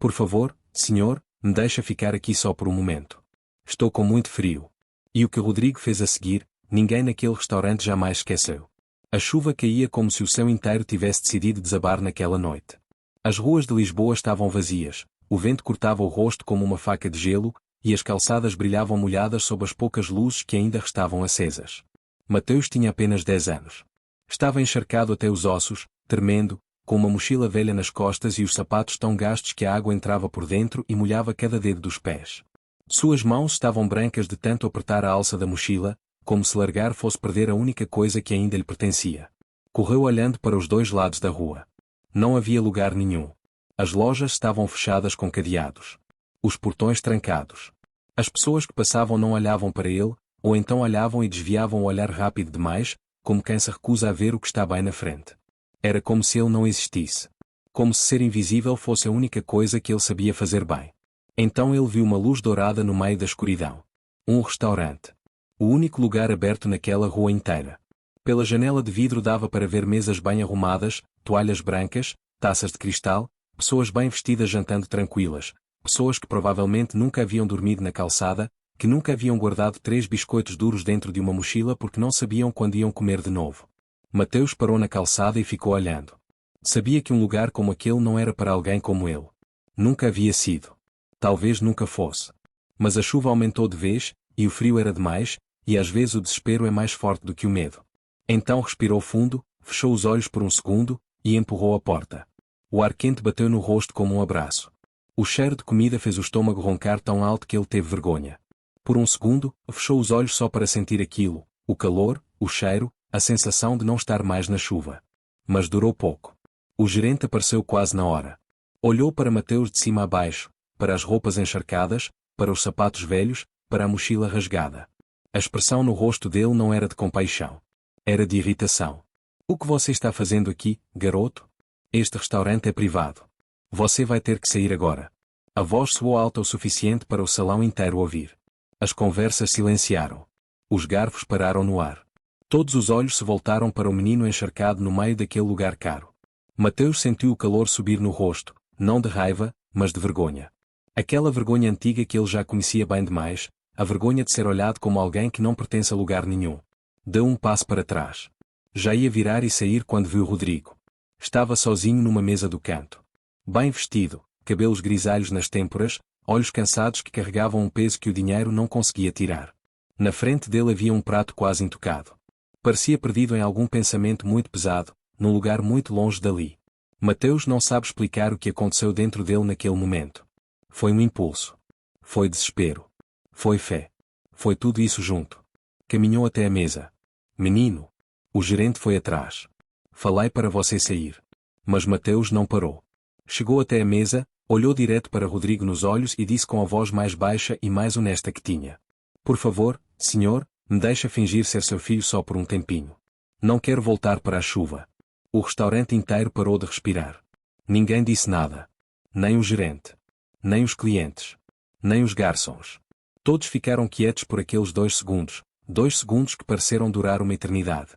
Por favor, senhor, me deixa ficar aqui só por um momento. Estou com muito frio. E o que Rodrigo fez a seguir, ninguém naquele restaurante jamais esqueceu. A chuva caía como se o céu inteiro tivesse decidido desabar naquela noite. As ruas de Lisboa estavam vazias, o vento cortava o rosto como uma faca de gelo, e as calçadas brilhavam molhadas sob as poucas luzes que ainda restavam acesas. Mateus tinha apenas 10 anos. Estava encharcado até os ossos, tremendo, com uma mochila velha nas costas e os sapatos tão gastos que a água entrava por dentro e molhava cada dedo dos pés. Suas mãos estavam brancas de tanto apertar a alça da mochila, como se largar fosse perder a única coisa que ainda lhe pertencia. Correu olhando para os dois lados da rua. Não havia lugar nenhum. As lojas estavam fechadas com cadeados. Os portões trancados. As pessoas que passavam não olhavam para ele, ou então olhavam e desviavam o olhar rápido demais, como quem se recusa a ver o que está bem na frente. Era como se ele não existisse. Como se ser invisível fosse a única coisa que ele sabia fazer bem. Então ele viu uma luz dourada no meio da escuridão. Um restaurante. O único lugar aberto naquela rua inteira. Pela janela de vidro dava para ver mesas bem arrumadas, toalhas brancas, taças de cristal, pessoas bem vestidas jantando tranquilas, pessoas que provavelmente nunca haviam dormido na calçada, que nunca haviam guardado 3 biscoitos duros dentro de uma mochila porque não sabiam quando iam comer de novo. Mateus parou na calçada e ficou olhando. Sabia que um lugar como aquele não era para alguém como ele. Nunca havia sido. Talvez nunca fosse. Mas a chuva aumentou de vez, e o frio era demais, e às vezes o desespero é mais forte do que o medo. Então respirou fundo, fechou os olhos por um segundo, e empurrou a porta. O ar quente bateu no rosto como um abraço. O cheiro de comida fez o estômago roncar tão alto que ele teve vergonha. Por um segundo, fechou os olhos só para sentir aquilo, o calor, o cheiro, a sensação de não estar mais na chuva. Mas durou pouco. O gerente apareceu quase na hora. Olhou para Mateus de cima a baixo, para as roupas encharcadas, para os sapatos velhos, para a mochila rasgada. A expressão no rosto dele não era de compaixão. Era de irritação. O que você está fazendo aqui, garoto? Este restaurante é privado. Você vai ter que sair agora. A voz soou alta o suficiente para o salão inteiro ouvir. As conversas silenciaram. Os garfos pararam no ar. Todos os olhos se voltaram para o menino encharcado no meio daquele lugar caro. Mateus sentiu o calor subir no rosto, não de raiva, mas de vergonha. Aquela vergonha antiga que ele já conhecia bem demais, a vergonha de ser olhado como alguém que não pertence a lugar nenhum. Deu um passo para trás. Já ia virar e sair quando viu Rodrigo. Estava sozinho numa mesa do canto. Bem vestido, cabelos grisalhos nas têmporas, olhos cansados que carregavam um peso que o dinheiro não conseguia tirar. Na frente dele havia um prato quase intocado. Parecia perdido em algum pensamento muito pesado, num lugar muito longe dali. Mateus não sabe explicar o que aconteceu dentro dele naquele momento. Foi um impulso. Foi desespero. Foi fé. Foi tudo isso junto. Caminhou até a mesa. Menino. O gerente foi atrás. Falei para você sair. Mas Mateus não parou. Chegou até a mesa, olhou direto para Rodrigo nos olhos e disse com a voz mais baixa e mais honesta que tinha. Por favor, senhor, me deixa fingir ser seu filho só por um tempinho. Não quero voltar para a chuva. O restaurante inteiro parou de respirar. Ninguém disse nada. Nem o gerente. Nem os clientes. Nem os garçons. Todos ficaram quietos por aqueles 2 segundos. 2 segundos que pareceram durar uma eternidade.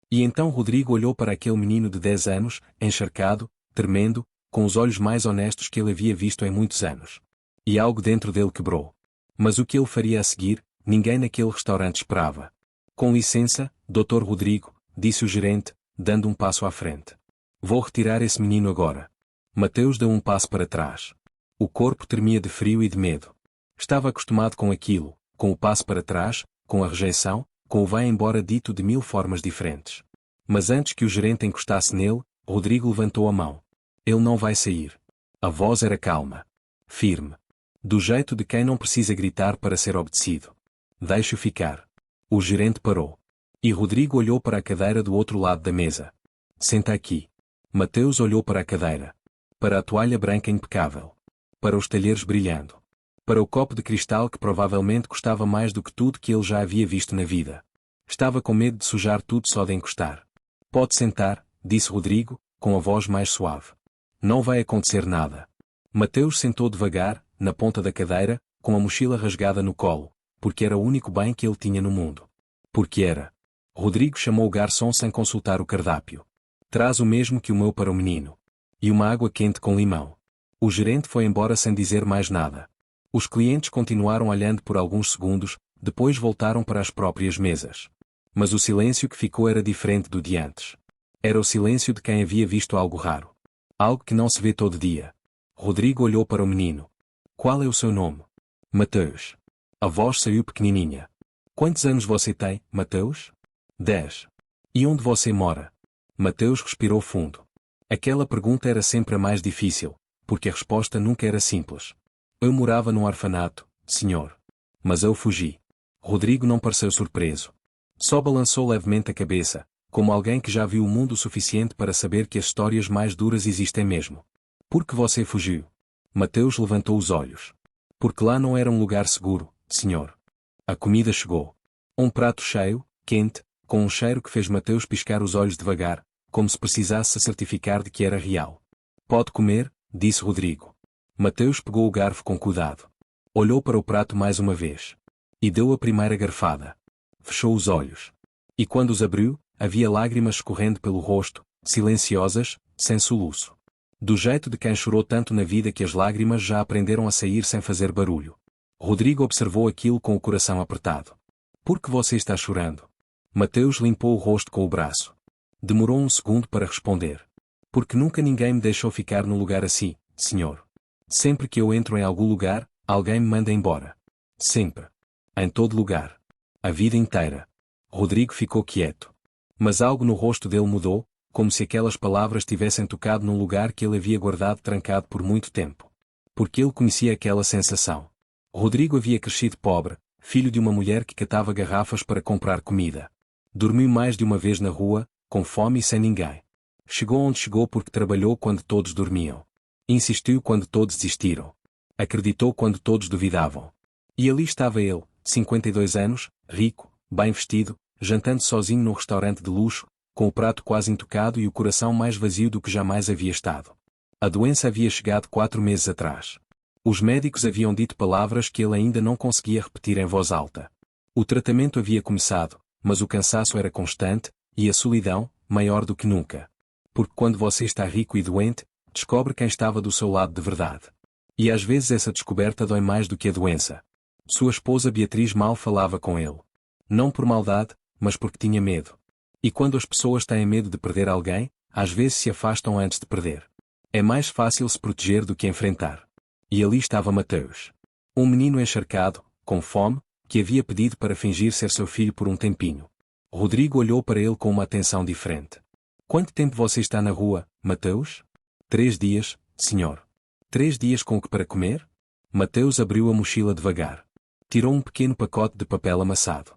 E então Rodrigo olhou para aquele menino de 10 anos, encharcado, tremendo, com os olhos mais honestos que ele havia visto em muitos anos. E algo dentro dele quebrou. Mas o que ele faria a seguir, ninguém naquele restaurante esperava. Com licença, Dr. Rodrigo, disse o gerente, dando um passo à frente. Vou retirar esse menino agora. Mateus deu um passo para trás. O corpo tremia de frio e de medo. Estava acostumado com aquilo, com o passo para trás, com a rejeição, com o vai embora dito de 1000 formas diferentes. Mas antes que o gerente encostasse nele, Rodrigo levantou a mão. Ele não vai sair. A voz era calma. Firme. Do jeito de quem não precisa gritar para ser obedecido. Deixe-o ficar. O gerente parou. E Rodrigo olhou para a cadeira do outro lado da mesa. Senta aqui. Mateus olhou para a cadeira. Para a toalha branca impecável. Para os talheres brilhando. Para o copo de cristal que provavelmente custava mais do que tudo que ele já havia visto na vida. Estava com medo de sujar tudo só de encostar. Pode sentar, disse Rodrigo, com a voz mais suave. Não vai acontecer nada. Mateus sentou devagar, na ponta da cadeira, com a mochila rasgada no colo, porque era o único bem que ele tinha no mundo. Porque era. Rodrigo chamou o garçom sem consultar o cardápio. Traz o mesmo que o meu para o menino. E uma água quente com limão. O gerente foi embora sem dizer mais nada. Os clientes continuaram olhando por alguns segundos, depois voltaram para as próprias mesas. Mas o silêncio que ficou era diferente do de antes. Era o silêncio de quem havia visto algo raro. Algo que não se vê todo dia. Rodrigo olhou para o menino. Qual é o seu nome? Mateus. A voz saiu pequenininha. Quantos anos você tem, Mateus? 10. E onde você mora? Mateus respirou fundo. Aquela pergunta era sempre a mais difícil, porque a resposta nunca era simples. Eu morava num orfanato, senhor. Mas eu fugi. Rodrigo não pareceu surpreso. Só balançou levemente a cabeça, como alguém que já viu o mundo o suficiente para saber que as histórias mais duras existem mesmo. Por que você fugiu? Mateus levantou os olhos. Porque lá não era um lugar seguro, senhor. A comida chegou. Um prato cheio, quente, com um cheiro que fez Mateus piscar os olhos devagar, como se precisasse se certificar de que era real. Pode comer, disse Rodrigo. Mateus pegou o garfo com cuidado. Olhou para o prato mais uma vez. E deu a primeira garfada. Fechou os olhos. E quando os abriu, havia lágrimas escorrendo pelo rosto, silenciosas, sem soluço. Do jeito de quem chorou tanto na vida que as lágrimas já aprenderam a sair sem fazer barulho. Rodrigo observou aquilo com o coração apertado. Por que você está chorando? Mateus limpou o rosto com o braço. Demorou um segundo para responder. Porque nunca ninguém me deixou ficar num lugar assim, senhor. Sempre que eu entro em algum lugar, alguém me manda embora. Sempre. Em todo lugar. A vida inteira. Rodrigo ficou quieto. Mas algo no rosto dele mudou, como se aquelas palavras tivessem tocado num lugar que ele havia guardado trancado por muito tempo. Porque ele conhecia aquela sensação. Rodrigo havia crescido pobre, filho de uma mulher que catava garrafas para comprar comida. Dormiu mais de uma vez na rua, com fome e sem ninguém. Chegou onde chegou porque trabalhou quando todos dormiam. Insistiu quando todos desistiram. Acreditou quando todos duvidavam. E ali estava ele, 52 anos, rico, bem vestido, jantando sozinho num restaurante de luxo, com o prato quase intocado e o coração mais vazio do que jamais havia estado. A doença havia chegado 4 meses atrás. Os médicos haviam dito palavras que ele ainda não conseguia repetir em voz alta. O tratamento havia começado, mas o cansaço era constante, e a solidão, maior do que nunca. Porque quando você está rico e doente, descobre quem estava do seu lado de verdade. E às vezes essa descoberta dói mais do que a doença. Sua esposa Beatriz mal falava com ele. Não por maldade, mas porque tinha medo. E quando as pessoas têm medo de perder alguém, às vezes se afastam antes de perder. É mais fácil se proteger do que enfrentar. E ali estava Mateus. Um menino encharcado, com fome, que havia pedido para fingir ser seu filho por um tempinho. Rodrigo olhou para ele com uma atenção diferente. Quanto tempo você está na rua, Mateus? 3 dias, senhor. 3 dias com o que para comer? Mateus abriu a mochila devagar. Tirou um pequeno pacote de papel amassado.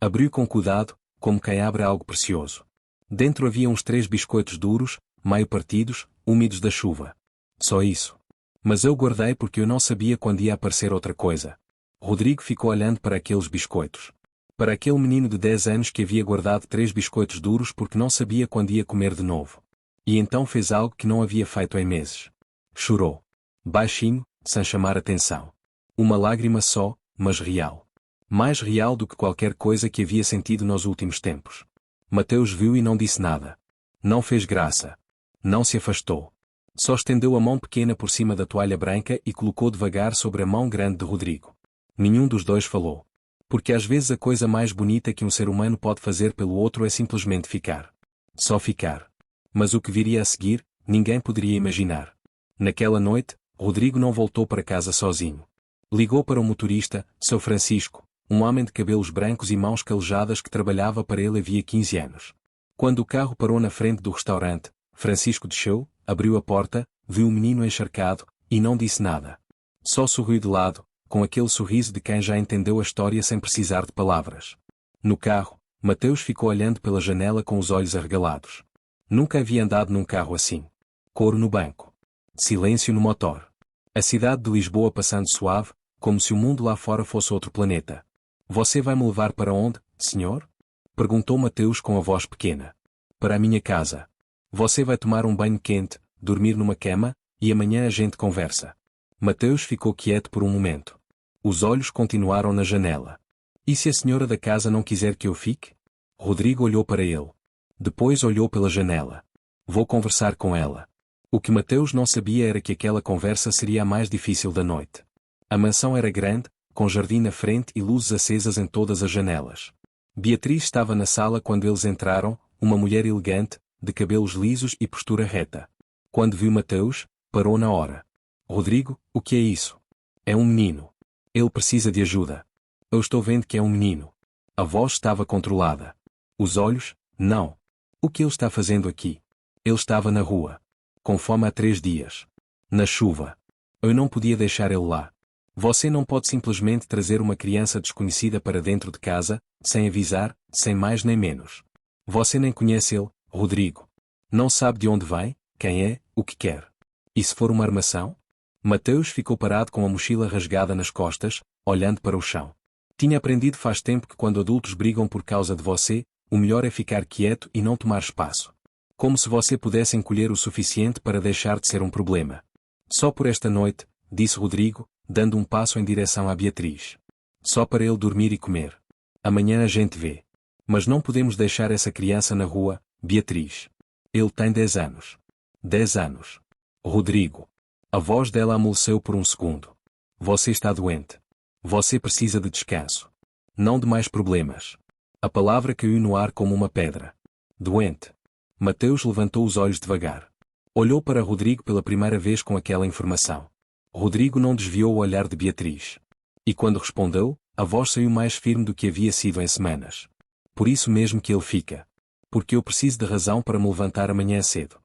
Abriu com cuidado, como quem abre algo precioso. Dentro havia uns 3 biscoitos duros, meio partidos, úmidos da chuva. Só isso. Mas eu guardei porque eu não sabia quando ia aparecer outra coisa. Rodrigo ficou olhando para aqueles biscoitos. Para aquele menino de 10 anos que havia guardado 3 biscoitos duros porque não sabia quando ia comer de novo. E então fez algo que não havia feito em meses. Chorou. Baixinho, sem chamar atenção. Uma lágrima só, mas real. Mais real do que qualquer coisa que havia sentido nos últimos tempos. Mateus viu e não disse nada. Não fez graça. Não se afastou. Só estendeu a mão pequena por cima da toalha branca e colocou devagar sobre a mão grande de Rodrigo. Nenhum dos dois falou. Porque às vezes a coisa mais bonita que um ser humano pode fazer pelo outro é simplesmente ficar. Só ficar. Mas o que viria a seguir, ninguém poderia imaginar. Naquela noite, Rodrigo não voltou para casa sozinho. Ligou para o motorista, seu Francisco, um homem de cabelos brancos e mãos calejadas que trabalhava para ele havia 15 anos. Quando o carro parou na frente do restaurante, Francisco desceu, abriu a porta, viu o menino encharcado, e não disse nada. Só sorriu de lado, com aquele sorriso de quem já entendeu a história sem precisar de palavras. No carro, Mateus ficou olhando pela janela com os olhos arregalados. Nunca havia andado num carro assim. Couro no banco. Silêncio no motor. A cidade de Lisboa passando suave, como se o mundo lá fora fosse outro planeta. Você vai me levar para onde, senhor? Perguntou Mateus com a voz pequena. Para a minha casa. Você vai tomar um banho quente, dormir numa cama, e amanhã a gente conversa. Mateus ficou quieto por um momento. Os olhos continuaram na janela. E se a senhora da casa não quiser que eu fique? Rodrigo olhou para ele. Depois olhou pela janela. Vou conversar com ela. O que Mateus não sabia era que aquela conversa seria a mais difícil da noite. A mansão era grande, com jardim na frente e luzes acesas em todas as janelas. Beatriz estava na sala quando eles entraram, uma mulher elegante, de cabelos lisos e postura reta. Quando viu Mateus, parou na hora. Rodrigo, o que é isso? É um menino. Ele precisa de ajuda. Eu estou vendo que é um menino. A voz estava controlada. Os olhos, não. O que ele está fazendo aqui? Ele estava na rua. Com fome há 3 dias. Na chuva. Eu não podia deixar ele lá. Você não pode simplesmente trazer uma criança desconhecida para dentro de casa, sem avisar, sem mais nem menos. Você nem conhece ele, Rodrigo. Não sabe de onde vem, quem é, o que quer. E se for uma armação? Mateus ficou parado com a mochila rasgada nas costas, olhando para o chão. Tinha aprendido faz tempo que quando adultos brigam por causa de você, o melhor é ficar quieto e não tomar espaço. Como se você pudesse encolher o suficiente para deixar de ser um problema. Só por esta noite, disse Rodrigo, dando um passo em direção a Beatriz. Só para ele dormir e comer. Amanhã a gente vê. Mas não podemos deixar essa criança na rua, Beatriz. Ele tem 10 anos. 10 anos. Rodrigo. A voz dela amoleceu por um segundo. Você está doente. Você precisa de descanso. Não de mais problemas. A palavra caiu no ar como uma pedra. Doente. Mateus levantou os olhos devagar. Olhou para Rodrigo pela primeira vez com aquela informação. Rodrigo não desviou o olhar de Beatriz. E quando respondeu, a voz saiu mais firme do que havia sido em semanas. Por isso mesmo que ele fica. Porque eu preciso de razão para me levantar amanhã cedo.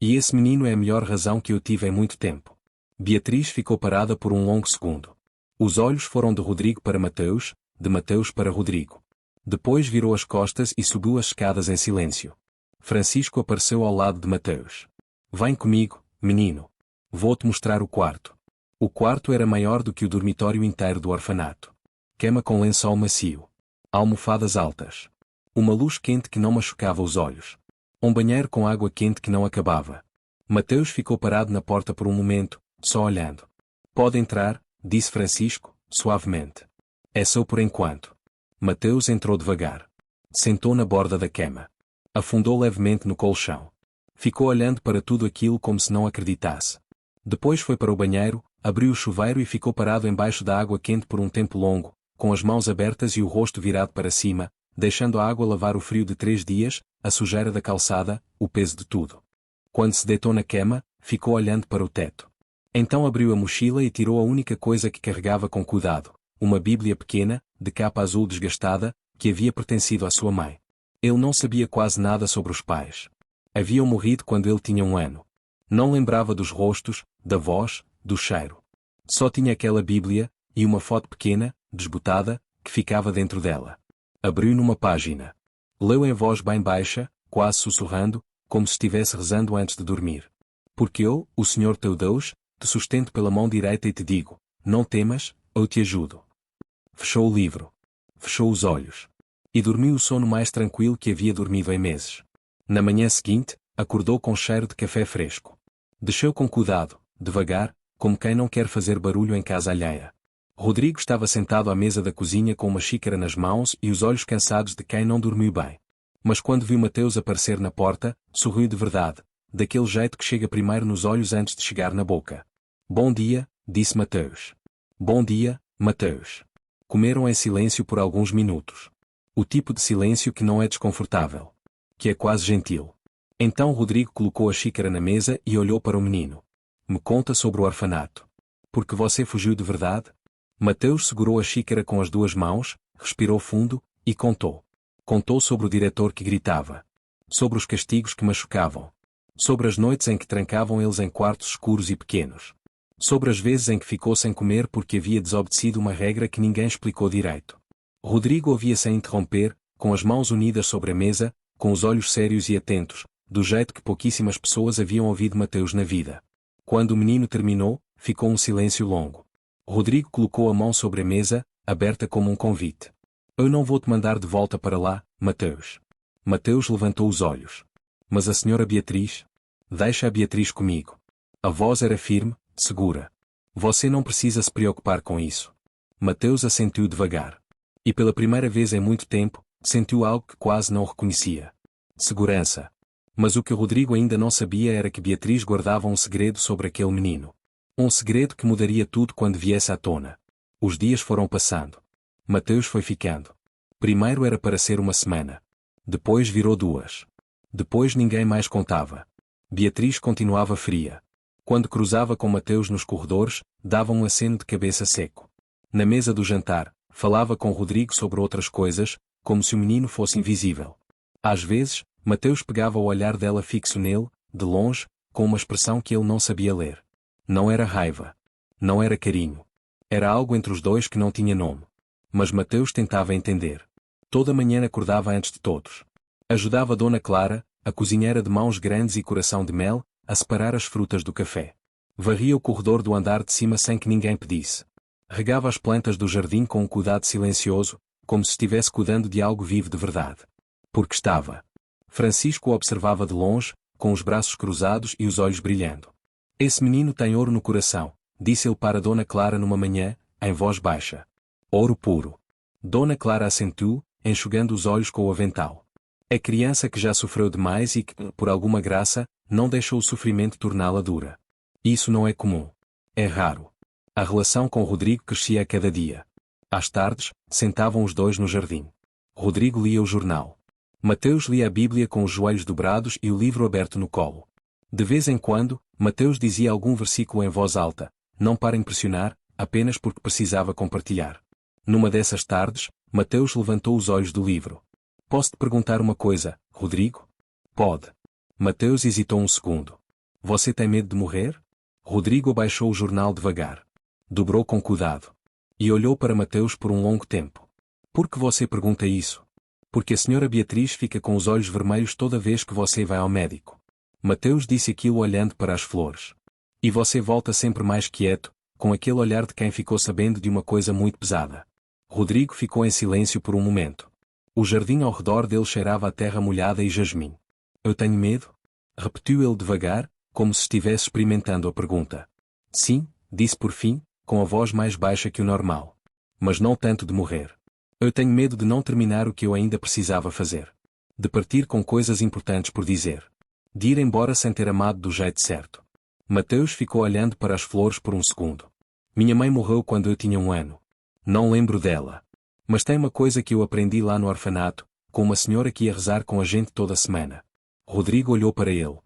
E esse menino é a melhor razão que eu tive em muito tempo. Beatriz ficou parada por um longo segundo. Os olhos foram de Rodrigo para Mateus, de Mateus para Rodrigo. Depois virou as costas e subiu as escadas em silêncio. Francisco apareceu ao lado de Mateus. Vem comigo, menino. Vou-te mostrar o quarto. O quarto era maior do que o dormitório inteiro do orfanato. Cama com lençol macio. Almofadas altas. Uma luz quente que não machucava os olhos. Um banheiro com água quente que não acabava. Mateus ficou parado na porta por um momento, só olhando. Pode entrar, disse Francisco, suavemente. É só por enquanto. Mateus entrou devagar. Sentou na borda da cama. Afundou levemente no colchão. Ficou olhando para tudo aquilo como se não acreditasse. Depois foi para o banheiro, abriu o chuveiro e ficou parado embaixo da água quente por um tempo longo, com as mãos abertas e o rosto virado para cima, deixando a água lavar o frio de 3 dias, a sujeira da calçada, o peso de tudo. Quando se deitou na cama, ficou olhando para o teto. Então abriu a mochila e tirou a única coisa que carregava com cuidado, uma Bíblia pequena, de capa azul desgastada, que havia pertencido à sua mãe. Ele não sabia quase nada sobre os pais. Haviam morrido quando ele tinha 1 ano. Não lembrava dos rostos, da voz, do cheiro. Só tinha aquela Bíblia, e uma foto pequena, desbotada, que ficava dentro dela. Abriu numa página. Leu em voz bem baixa, quase sussurrando, como se estivesse rezando antes de dormir. Porque eu, o Senhor teu Deus, te sustento pela mão direita e te digo, não temas, eu te ajudo. Fechou o livro. Fechou os olhos. E dormiu o sono mais tranquilo que havia dormido em meses. Na manhã seguinte, acordou com cheiro de café fresco. Desceu com cuidado, devagar, como quem não quer fazer barulho em casa alheia. Rodrigo estava sentado à mesa da cozinha com uma xícara nas mãos e os olhos cansados de quem não dormiu bem. Mas quando viu Mateus aparecer na porta, sorriu de verdade, daquele jeito que chega primeiro nos olhos antes de chegar na boca. Bom dia, disse Mateus. Bom dia, Mateus. Comeram em silêncio por alguns minutos. O tipo de silêncio que não é desconfortável. Que é quase gentil. Então Rodrigo colocou a xícara na mesa e olhou para o menino. Me conta sobre o orfanato. Porque você fugiu de verdade? Mateus segurou a xícara com as 2 mãos, respirou fundo, e contou. Contou sobre o diretor que gritava. Sobre os castigos que machucavam. Sobre as noites em que trancavam eles em quartos escuros e pequenos. Sobre as vezes em que ficou sem comer porque havia desobedecido uma regra que ninguém explicou direito. Rodrigo ouvia sem interromper, com as mãos unidas sobre a mesa, com os olhos sérios e atentos, do jeito que pouquíssimas pessoas haviam ouvido Mateus na vida. Quando o menino terminou, ficou um silêncio longo. Rodrigo colocou a mão sobre a mesa, aberta como um convite. Eu não vou te mandar de volta para lá, Mateus. Mateus levantou os olhos. Mas a senhora Beatriz? Deixa a Beatriz comigo. A voz era firme, segura. Você não precisa se preocupar com isso. Mateus assentiu devagar. E pela primeira vez em muito tempo, sentiu algo que quase não reconhecia. Segurança. Mas o que Rodrigo ainda não sabia era que Beatriz guardava um segredo sobre aquele menino. Um segredo que mudaria tudo quando viesse à tona. Os dias foram passando. Mateus foi ficando. Primeiro era para ser uma semana. Depois virou 2. Depois ninguém mais contava. Beatriz continuava fria. Quando cruzava com Mateus nos corredores, dava um aceno de cabeça seco. Na mesa do jantar, falava com Rodrigo sobre outras coisas, como se o menino fosse invisível. Às vezes, Mateus pegava o olhar dela fixo nele, de longe, com uma expressão que ele não sabia ler. Não era raiva. Não era carinho. Era algo entre os dois que não tinha nome. Mas Mateus tentava entender. Toda manhã acordava antes de todos. Ajudava Dona Clara, a cozinheira de mãos grandes e coração de mel, a separar as frutas do café. Varria o corredor do andar de cima sem que ninguém pedisse. Regava as plantas do jardim com um cuidado silencioso, como se estivesse cuidando de algo vivo de verdade. Porque estava. Francisco o observava de longe, com os braços cruzados e os olhos brilhando. Esse menino tem ouro no coração, disse ele para Dona Clara numa manhã, em voz baixa. Ouro puro. Dona Clara assentiu, enxugando os olhos com o avental. É criança que já sofreu demais e que, por alguma graça, não deixou o sofrimento torná-la dura. Isso não é comum. É raro. A relação com Rodrigo crescia a cada dia. Às tardes, sentavam os dois no jardim. Rodrigo lia o jornal. Mateus lia a Bíblia com os joelhos dobrados e o livro aberto no colo. De vez em quando, Mateus dizia algum versículo em voz alta, não para impressionar, apenas porque precisava compartilhar. Numa dessas tardes, Mateus levantou os olhos do livro. Posso te perguntar uma coisa, Rodrigo? Pode. Mateus hesitou um segundo. Você tem medo de morrer? Rodrigo abaixou o jornal devagar. Dobrou com cuidado. E olhou para Mateus por um longo tempo. Por que você pergunta isso? Porque a senhora Beatriz fica com os olhos vermelhos toda vez que você vai ao médico. Mateus disse aquilo olhando para as flores. E você volta sempre mais quieto, com aquele olhar de quem ficou sabendo de uma coisa muito pesada. Rodrigo ficou em silêncio por um momento. O jardim ao redor dele cheirava a terra molhada e jasmim. Eu tenho medo? Repetiu ele devagar, como se estivesse experimentando a pergunta. Sim, disse por fim, com a voz mais baixa que o normal. Mas não tanto de morrer. Eu tenho medo de não terminar o que eu ainda precisava fazer. De partir com coisas importantes por dizer. De ir embora sem ter amado do jeito certo. Mateus ficou olhando para as flores por um segundo. Minha mãe morreu quando eu tinha 1 ano. Não lembro dela. Mas tem uma coisa que eu aprendi lá no orfanato, com uma senhora que ia rezar com a gente toda semana. Rodrigo olhou para ele.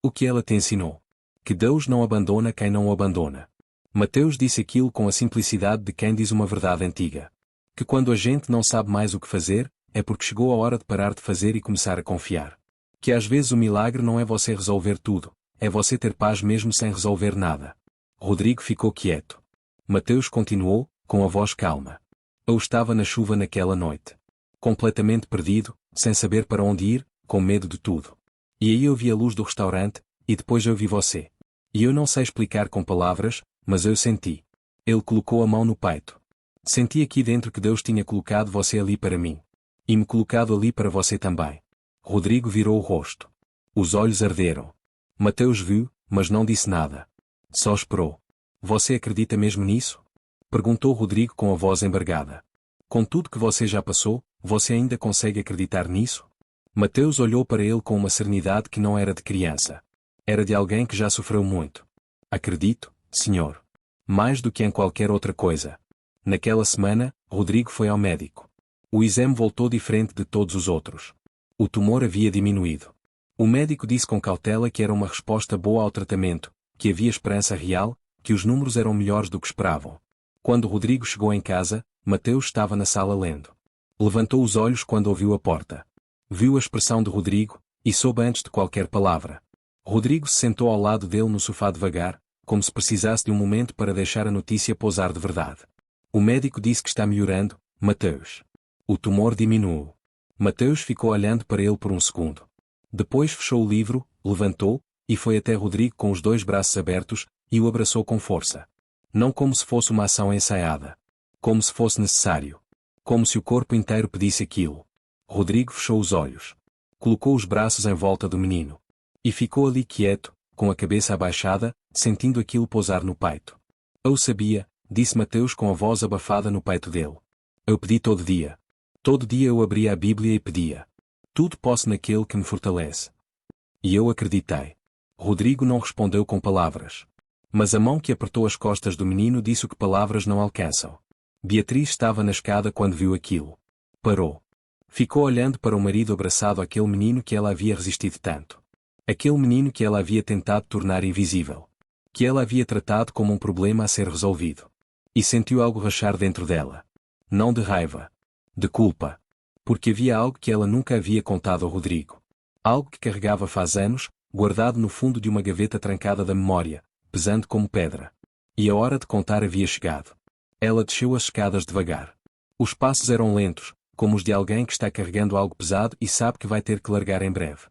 O que ela te ensinou? Que Deus não abandona quem não o abandona. Mateus disse aquilo com a simplicidade de quem diz uma verdade antiga. Que quando a gente não sabe mais o que fazer, é porque chegou a hora de parar de fazer e começar a confiar. Que às vezes o milagre não é você resolver tudo, é você ter paz mesmo sem resolver nada. Rodrigo ficou quieto. Mateus continuou, com a voz calma. Eu estava na chuva naquela noite. Completamente perdido, sem saber para onde ir, com medo de tudo. E aí eu vi a luz do restaurante, e depois eu vi você. E eu não sei explicar com palavras, mas eu senti. Ele colocou a mão no peito. Senti aqui dentro que Deus tinha colocado você ali para mim. E me colocado ali para você também. Rodrigo virou o rosto. Os olhos arderam. Mateus viu, mas não disse nada. Só esperou. Você acredita mesmo nisso? Perguntou Rodrigo com a voz embargada. Com tudo que você já passou, você ainda consegue acreditar nisso? Mateus olhou para ele com uma serenidade que não era de criança. Era de alguém que já sofreu muito. Acredito, senhor. Mais do que em qualquer outra coisa. Naquela semana, Rodrigo foi ao médico. O exame voltou diferente de todos os outros. O tumor havia diminuído. O médico disse com cautela que era uma resposta boa ao tratamento, que havia esperança real, que os números eram melhores do que esperavam. Quando Rodrigo chegou em casa, Mateus estava na sala lendo. Levantou os olhos quando ouviu a porta. Viu a expressão de Rodrigo, e soube antes de qualquer palavra. Rodrigo se sentou ao lado dele no sofá devagar, como se precisasse de um momento para deixar a notícia pousar de verdade. O médico disse que está melhorando, Mateus. O tumor diminuiu. Mateus ficou olhando para ele por um segundo. Depois fechou o livro, levantou, e foi até Rodrigo com os 2 braços abertos, e o abraçou com força. Não como se fosse uma ação ensaiada. Como se fosse necessário. Como se o corpo inteiro pedisse aquilo. Rodrigo fechou os olhos. Colocou os braços em volta do menino. E ficou ali quieto, com a cabeça abaixada, sentindo aquilo pousar no peito. Eu sabia, disse Mateus com a voz abafada no peito dele. Eu pedi todo dia. Todo dia eu abria a Bíblia e pedia. Tudo posso naquele que me fortalece. E eu acreditei. Rodrigo não respondeu com palavras. Mas a mão que apertou as costas do menino disse o que palavras não alcançam. Beatriz estava na escada quando viu aquilo. Parou. Ficou olhando para o marido abraçado àquele menino que ela havia resistido tanto. Aquele menino que ela havia tentado tornar invisível. Que ela havia tratado como um problema a ser resolvido. E sentiu algo rachar dentro dela. Não de raiva. De culpa. Porque havia algo que ela nunca havia contado ao Rodrigo. Algo que carregava faz anos, guardado no fundo de uma gaveta trancada da memória, pesando como pedra. E a hora de contar havia chegado. Ela desceu as escadas devagar. Os passos eram lentos, como os de alguém que está carregando algo pesado e sabe que vai ter que largar em breve.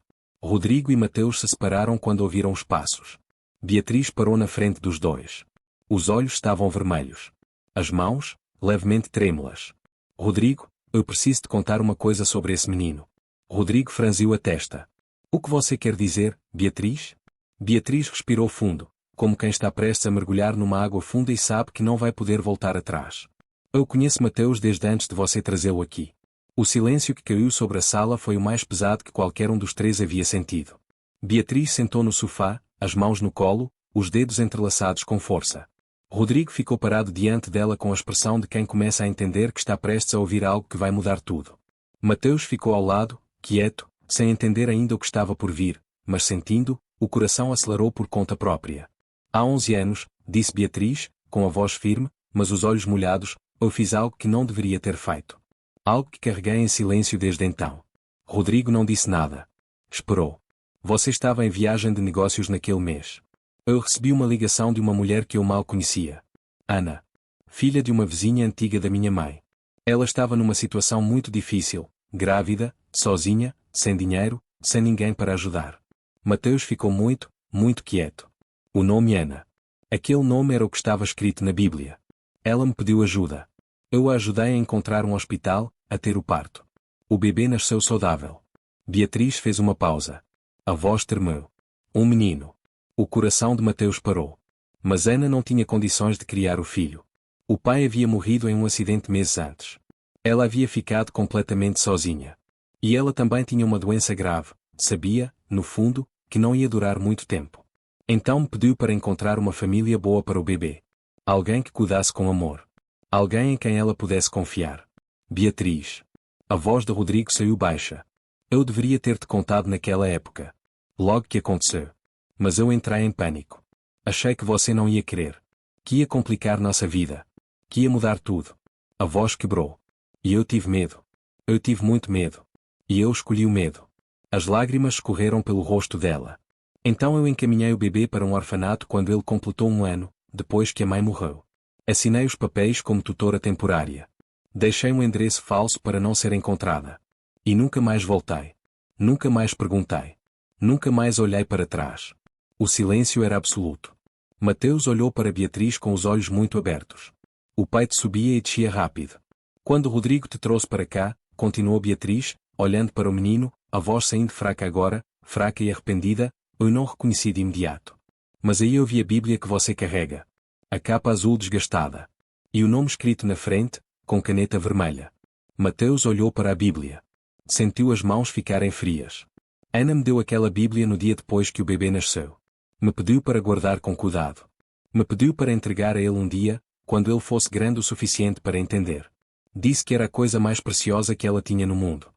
Rodrigo e Mateus se separaram quando ouviram os passos. Beatriz parou na frente dos dois. Os olhos estavam vermelhos. As mãos, levemente trêmulas. Rodrigo, eu preciso te contar uma coisa sobre esse menino. Rodrigo franziu a testa. O que você quer dizer, Beatriz? Beatriz respirou fundo, como quem está prestes a mergulhar numa água funda e sabe que não vai poder voltar atrás. Eu conheço Mateus desde antes de você trazê-lo aqui. O silêncio que caiu sobre a sala foi o mais pesado que qualquer um dos três havia sentido. Beatriz sentou no sofá, as mãos no colo, os dedos entrelaçados com força. Rodrigo ficou parado diante dela com a expressão de quem começa a entender que está prestes a ouvir algo que vai mudar tudo. Mateus ficou ao lado, quieto, sem entender ainda o que estava por vir, mas sentindo, o coração acelerou por conta própria. Há 11 anos, disse Beatriz, com a voz firme, mas os olhos molhados, eu fiz algo que não deveria ter feito. Algo que carreguei em silêncio desde então. Rodrigo não disse nada. Esperou. Você estava em viagem de negócios naquele mês. Eu recebi uma ligação de uma mulher que eu mal conhecia. Ana. Filha de uma vizinha antiga da minha mãe. Ela estava numa situação muito difícil, grávida, sozinha, sem dinheiro, sem ninguém para ajudar. Mateus ficou muito, muito quieto. O nome Ana. Aquele nome era o que estava escrito na Bíblia. Ela me pediu ajuda. Eu a ajudei a encontrar um hospital, a ter o parto. O bebê nasceu saudável. Beatriz fez uma pausa. A voz tremeu. Um menino. O coração de Mateus parou. Mas Ana não tinha condições de criar o filho. O pai havia morrido em um acidente meses antes. Ela havia ficado completamente sozinha. E ela também tinha uma doença grave, sabia, no fundo, que não ia durar muito tempo. Então me pediu para encontrar uma família boa para o bebê. Alguém que cuidasse com amor. Alguém em quem ela pudesse confiar. Beatriz. A voz de Rodrigo saiu baixa. Eu deveria ter-te contado naquela época. Logo que aconteceu. Mas eu entrei em pânico. Achei que você não ia querer. Que ia complicar nossa vida. Que ia mudar tudo. A voz quebrou. E eu tive medo. Eu tive muito medo. E eu escolhi o medo. As lágrimas escorreram pelo rosto dela. Então eu encaminhei o bebê para um orfanato quando ele completou 1 ano, depois que a mãe morreu. Assinei os papéis como tutora temporária. Deixei um endereço falso para não ser encontrada. E nunca mais voltei. Nunca mais perguntei. Nunca mais olhei para trás. O silêncio era absoluto. Mateus olhou para Beatriz com os olhos muito abertos. O peito subia e descia rápido. Quando Rodrigo te trouxe para cá, continuou Beatriz, olhando para o menino, a voz saindo fraca agora, fraca e arrependida, eu não reconheci de imediato. Mas aí eu vi a Bíblia que você carrega. A capa azul desgastada. E o nome escrito na frente, com caneta vermelha. Mateus olhou para a Bíblia. Sentiu as mãos ficarem frias. Ana me deu aquela Bíblia no dia depois que o bebê nasceu. Me pediu para guardar com cuidado. Me pediu para entregar a ele um dia, quando ele fosse grande o suficiente para entender. Disse que era a coisa mais preciosa que ela tinha no mundo.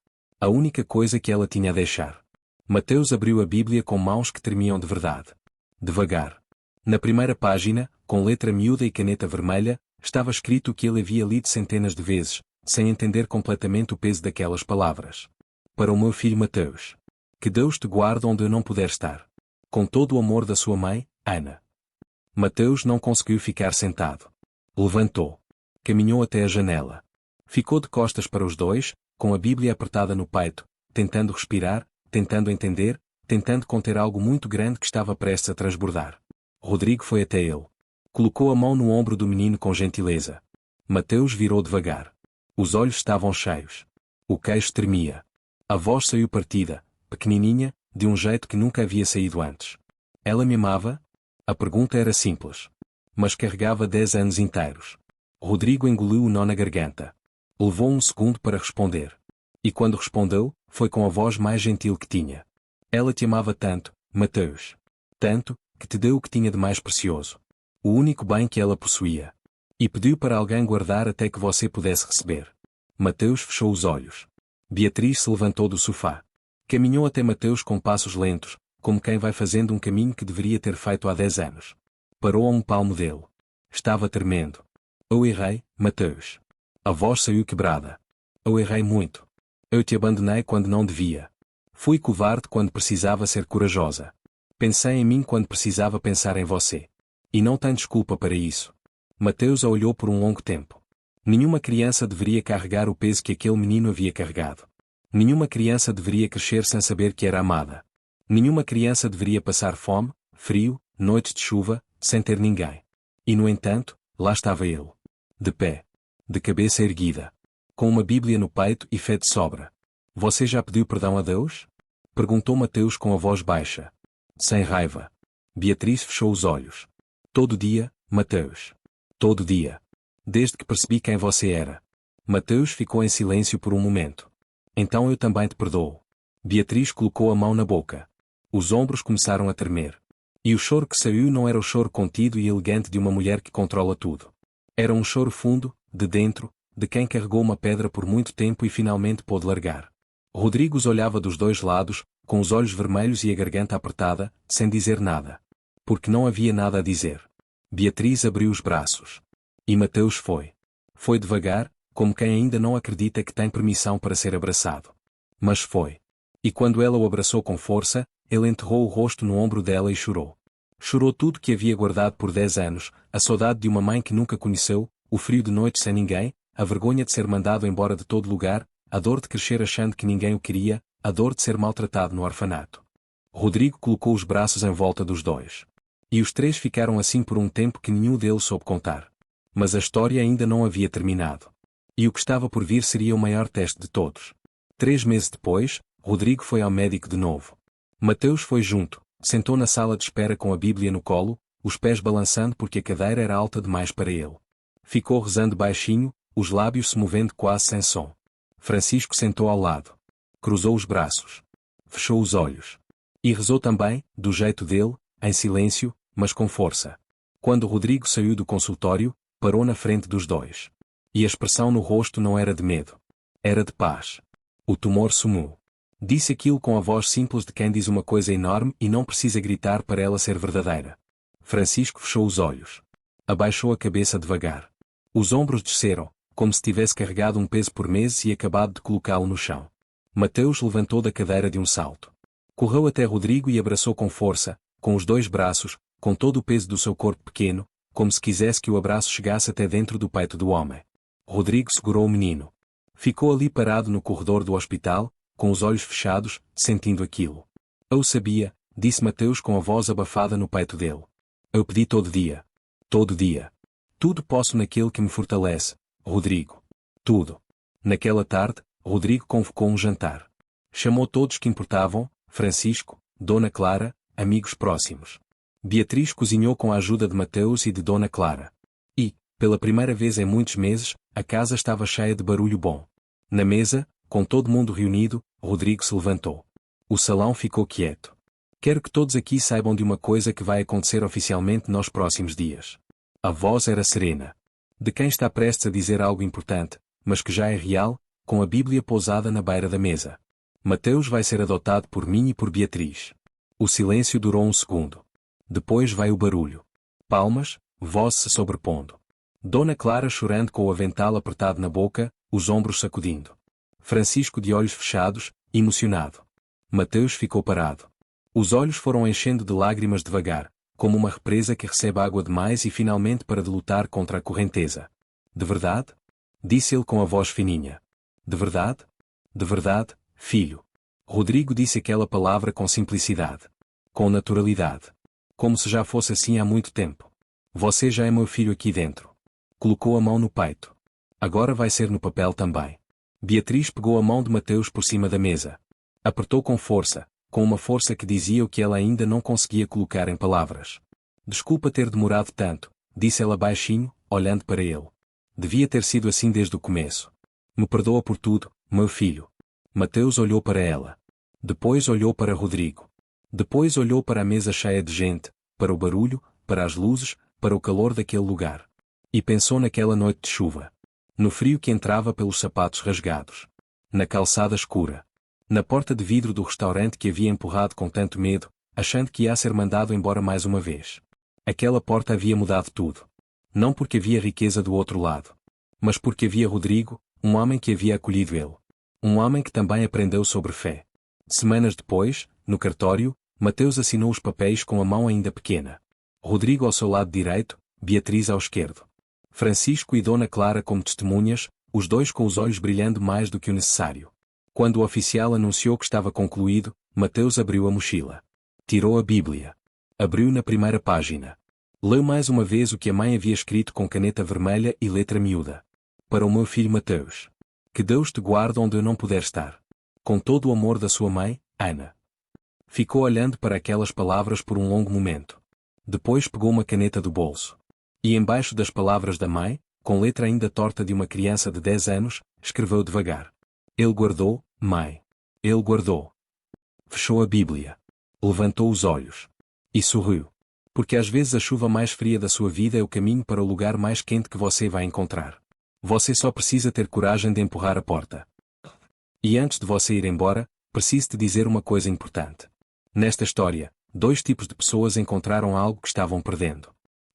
A única coisa que ela tinha a deixar. Mateus abriu a Bíblia com mãos que tremiam de verdade. Devagar. Na primeira página, com letra miúda e caneta vermelha, estava escrito o que ele havia lido centenas de vezes, sem entender completamente o peso daquelas palavras. Para o meu filho Mateus. Que Deus te guarde onde eu não puder estar. Com todo o amor da sua mãe, Ana. Mateus não conseguiu ficar sentado. Levantou. Caminhou até a janela. Ficou de costas para os dois, com a Bíblia apertada no peito, tentando respirar, tentando entender, tentando conter algo muito grande que estava prestes a transbordar. Rodrigo foi até ele. Colocou a mão no ombro do menino com gentileza. Mateus virou devagar. Os olhos estavam cheios. O queixo tremia. A voz saiu partida, pequenininha, de um jeito que nunca havia saído antes. Ela me amava? A pergunta era simples. Mas carregava 10 anos inteiros. Rodrigo engoliu o nó na garganta. Levou um segundo para responder. E quando respondeu, foi com a voz mais gentil que tinha. Ela te amava tanto, Mateus. Tanto, que te deu o que tinha de mais precioso. O único bem que ela possuía. E pediu para alguém guardar até que você pudesse receber. Mateus fechou os olhos. Beatriz se levantou do sofá. Caminhou até Mateus com passos lentos, como quem vai fazendo um caminho que deveria ter feito há 10 anos. Parou a um palmo dele. Estava tremendo. Eu errei, Mateus. A voz saiu quebrada. Eu errei muito. Eu te abandonei quando não devia. Fui covarde quando precisava ser corajosa. Pensei em mim quando precisava pensar em você. E não tem desculpa para isso. Mateus a olhou por um longo tempo. Nenhuma criança deveria carregar o peso que aquele menino havia carregado. Nenhuma criança deveria crescer sem saber que era amada. Nenhuma criança deveria passar fome, frio, noites de chuva, sem ter ninguém. E no entanto, lá estava ele. De pé. De cabeça erguida. Com uma Bíblia no peito e fé de sobra. Você já pediu perdão a Deus? Perguntou Mateus com a voz baixa. Sem raiva. Beatriz fechou os olhos. Todo dia, Mateus. Todo dia. Desde que percebi quem você era. Mateus ficou em silêncio por um momento. Então eu também te perdoo. Beatriz colocou a mão na boca. Os ombros começaram a tremer. E o choro que saiu não era o choro contido e elegante de uma mulher que controla tudo. Era um choro fundo, de dentro, de quem carregou uma pedra por muito tempo e finalmente pôde largar. Rodrigo os olhava dos dois lados, com os olhos vermelhos e a garganta apertada, sem dizer nada. Porque não havia nada a dizer. Beatriz abriu os braços. E Mateus foi. Foi devagar, como quem ainda não acredita que tem permissão para ser abraçado. Mas foi. E quando ela o abraçou com força, ele enterrou o rosto no ombro dela e chorou. Chorou tudo que havia guardado por 10 anos, a saudade de uma mãe que nunca conheceu, o frio de noite sem ninguém, a vergonha de ser mandado embora de todo lugar, a dor de crescer achando que ninguém o queria, a dor de ser maltratado no orfanato. Rodrigo colocou os braços em volta dos dois. E os três ficaram assim por um tempo que nenhum deles soube contar. Mas a história ainda não havia terminado. E o que estava por vir seria o maior teste de todos. 3 meses depois, Rodrigo foi ao médico de novo. Mateus foi junto, sentou na sala de espera com a Bíblia no colo, os pés balançando porque a cadeira era alta demais para ele. Ficou rezando baixinho, os lábios se movendo quase sem som. Francisco sentou ao lado. Cruzou os braços. Fechou os olhos. E rezou também, do jeito dele, em silêncio, mas com força. Quando Rodrigo saiu do consultório, parou na frente dos dois. E a expressão no rosto não era de medo. Era de paz. O tumor sumiu. Disse aquilo com a voz simples de quem diz uma coisa enorme e não precisa gritar para ela ser verdadeira. Francisco fechou os olhos. Abaixou a cabeça devagar. Os ombros desceram, como se tivesse carregado um peso por meses e acabado de colocá-lo no chão. Mateus levantou da cadeira de um salto. Correu até Rodrigo e abraçou com força, com os 2 braços, com todo o peso do seu corpo pequeno, como se quisesse que o abraço chegasse até dentro do peito do homem. Rodrigo segurou o menino. Ficou ali parado no corredor do hospital, com os olhos fechados, sentindo aquilo. Eu sabia, disse Mateus com a voz abafada no peito dele. Eu pedi todo dia. Todo dia. Tudo posso naquele que me fortalece, Rodrigo. Tudo. Naquela tarde, Rodrigo convocou um jantar. Chamou todos que importavam, Francisco, Dona Clara, amigos próximos. Beatriz cozinhou com a ajuda de Mateus e de Dona Clara. E, pela primeira vez em muitos meses, a casa estava cheia de barulho bom. Na mesa, com todo mundo reunido, Rodrigo se levantou. O salão ficou quieto. Quero que todos aqui saibam de uma coisa que vai acontecer oficialmente nos próximos dias. A voz era serena. De quem está prestes a dizer algo importante, mas que já é real, com a Bíblia pousada na beira da mesa. Mateus vai ser adotado por mim e por Beatriz. O silêncio durou um segundo. Depois vai o barulho. Palmas, voz se sobrepondo. Dona Clara chorando com o avental apertado na boca, os ombros sacudindo. Francisco de olhos fechados, emocionado. Mateus ficou parado. Os olhos foram enchendo de lágrimas devagar, como uma represa que recebe água demais e finalmente para de lutar contra a correnteza. De verdade? Disse ele com a voz fininha. De verdade? De verdade, filho. Rodrigo disse aquela palavra com simplicidade. Com naturalidade. Como se já fosse assim há muito tempo. Você já é meu filho aqui dentro. Colocou a mão no peito. Agora vai ser no papel também. Beatriz pegou a mão de Mateus por cima da mesa. Apertou com força, com uma força que dizia o que ela ainda não conseguia colocar em palavras. Desculpa ter demorado tanto, disse ela baixinho, olhando para ele. Devia ter sido assim desde o começo. Me perdoa por tudo, meu filho. Mateus olhou para ela. Depois olhou para Rodrigo. Depois olhou para a mesa cheia de gente, para o barulho, para as luzes, para o calor daquele lugar. E pensou naquela noite de chuva. No frio que entrava pelos sapatos rasgados. Na calçada escura. Na porta de vidro do restaurante que havia empurrado com tanto medo, achando que ia ser mandado embora mais uma vez. Aquela porta havia mudado tudo. Não porque havia riqueza do outro lado. Mas porque havia Rodrigo, um homem que havia acolhido ele. Um homem que também aprendeu sobre fé. Semanas depois, no cartório, Mateus assinou os papéis com a mão ainda pequena. Rodrigo ao seu lado direito, Beatriz ao esquerdo. Francisco e Dona Clara como testemunhas, os dois com os olhos brilhando mais do que o necessário. Quando o oficial anunciou que estava concluído, Mateus abriu a mochila. Tirou a Bíblia. Abriu na primeira página. Leu mais uma vez o que a mãe havia escrito com caneta vermelha e letra miúda. Para o meu filho Mateus. Que Deus te guarde onde eu não puder estar. Com todo o amor da sua mãe, Ana. Ficou olhando para aquelas palavras por um longo momento. Depois pegou uma caneta do bolso. E embaixo das palavras da mãe, com letra ainda torta de uma criança de 10 anos, escreveu devagar. Ele guardou, mãe. Ele guardou. Fechou a Bíblia. Levantou os olhos. E sorriu. Porque às vezes a chuva mais fria da sua vida é o caminho para o lugar mais quente que você vai encontrar. Você só precisa ter coragem de empurrar a porta. E antes de você ir embora, preciso te dizer uma coisa importante. Nesta história, 2 tipos de pessoas encontraram algo que estavam perdendo.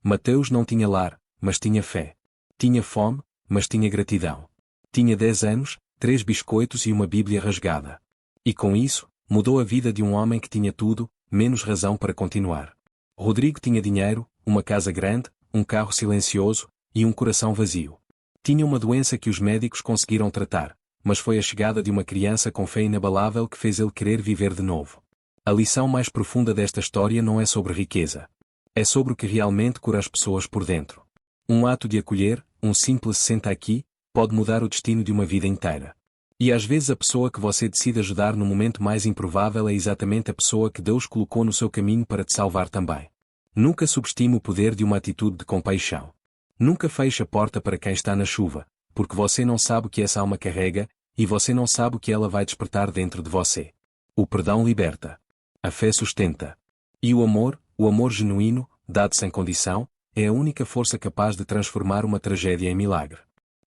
Mateus não tinha lar, mas tinha fé. Tinha fome, mas tinha gratidão. Tinha 10 anos, 3 biscoitos e uma Bíblia rasgada. E com isso, mudou a vida de um homem que tinha tudo, menos razão para continuar. Rodrigo tinha dinheiro, uma casa grande, um carro silencioso, e um coração vazio. Tinha uma doença que os médicos conseguiram tratar, mas foi a chegada de uma criança com fé inabalável que fez ele querer viver de novo. A lição mais profunda desta história não é sobre riqueza. É sobre o que realmente cura as pessoas por dentro. Um ato de acolher, um simples senta aqui, pode mudar o destino de uma vida inteira. E às vezes a pessoa que você decide ajudar no momento mais improvável é exatamente a pessoa que Deus colocou no seu caminho para te salvar também. Nunca subestime o poder de uma atitude de compaixão. Nunca feche a porta para quem está na chuva, porque você não sabe o que essa alma carrega, e você não sabe o que ela vai despertar dentro de você. O perdão liberta. A fé sustenta. E o amor genuíno, dado sem condição, é a única força capaz de transformar uma tragédia em milagre.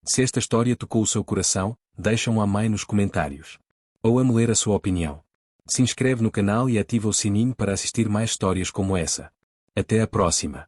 Se esta história tocou o seu coração, deixa um amém nos comentários. Ou a me ler a sua opinião. Se inscreve no canal e ativa o sininho para assistir mais histórias como essa. Até a próxima.